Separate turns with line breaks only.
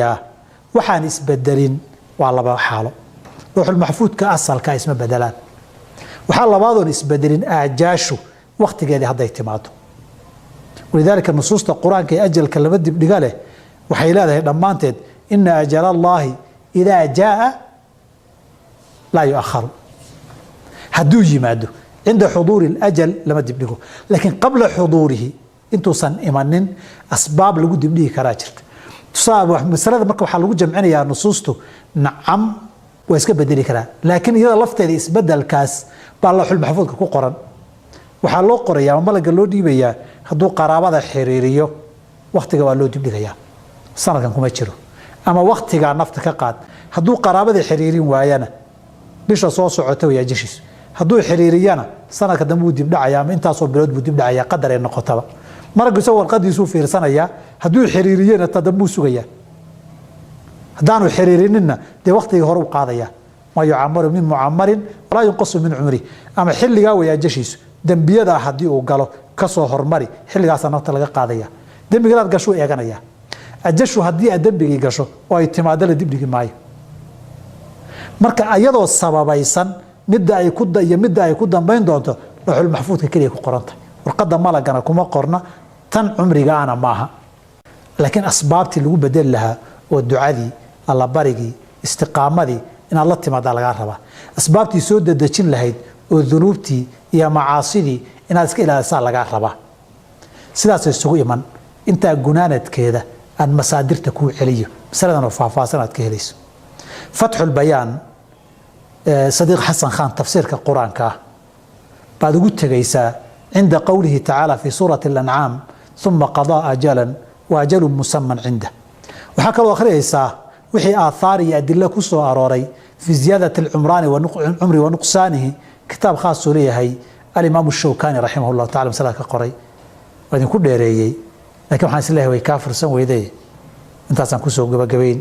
waxaan isbedelin waa laba xaalo ruuxul maxfuudka asalka isma bedelaan waxa labaadoon isbedelin aajaashu waqtigeedii haday timaado ولذلك النصوص القرآن كي أجل كلمات دقاله وحيلا ذا دمانتد إن أجل الله إذا جاء لا يؤخر هدو يمادو عند حضور الأجل لما تبلغه لكن قبل حضوره انتو صن إيمانين أسباب لقد تبلغه كراجرت تصاب مسألة مركب حال لقد جمعنا يا نصوصته نعم ويسكب بدلي كرا لكن إذا لفت هذه إسبدل الكاس بالله المحفوظ كو قرن waxaa loo qorayaa malaga loo dhiibayaa haduu qaraabada xiriiriyo waqtiga waa loo dibdhigayaa sanadkan kuma jiro ama waqtiga nafta ka qaad haduu qaraabada xiriirin waayana bisha soo socota way ajishiis haduu xiriiriyana sanadka dambe uu dibdhacaya ama intaas oo bilood buu dibdhacaya qadar ay noqotaba marka soo warqadiisu fiirsanaya haduu xiriiriyana tadambu sugaya hadaanu xiriirinina de waqtiga hore u qaadaya ma yu'amaru min mu'ammarin wala yunqasu min umri ama xilliga way ajishiis dambiyada hadii uu galo ka soo hormari xilligaas nafta laga qaadaya dambigaad gasho eeganaya ajashu hadii aad dambigi gasho oo ay timaado la dibdhigi maayo marka ayadoo sababaysan midda ay ku dambeyn doonto ruuxul maxfuudka kaliya ku qoranta warqada malagana kuma qorna tan umriga ana maaha laakiin asbaabtii lagu bedel lahaa oo ducadii alla barigi istiqaamadii in alla timaada laga rabaa asbaabtii soo dadajin lahayd oo dunuubtii iyo macaasidii inaad iska ilaalisaa laga rabaa sidaas isugu iman inta gunaanadkeeda aan masaadirta ku celiyo masaladan oo faahfaahsan aad ka helayso fathul bayaan sadiq xasan khan tafsiirka quraanka baad ugu tagaysaa inda qawlihi ta'ala fi surati al-an'am thumma qadaa ajalan wa ajalun musamman inda waxa kale oo akhriyaysaa wixii aathar iyo adilla ku soo arooray fi ziyadati al-umrani wa umri wa nuqsanihi كتاب خاص ليه الإمام الشوكاني رحمه الله تعالى مسألة كقري وإذن كل ديري لكن حاسس له ويكافر سن ويدي أنت أصلا كسوق جبين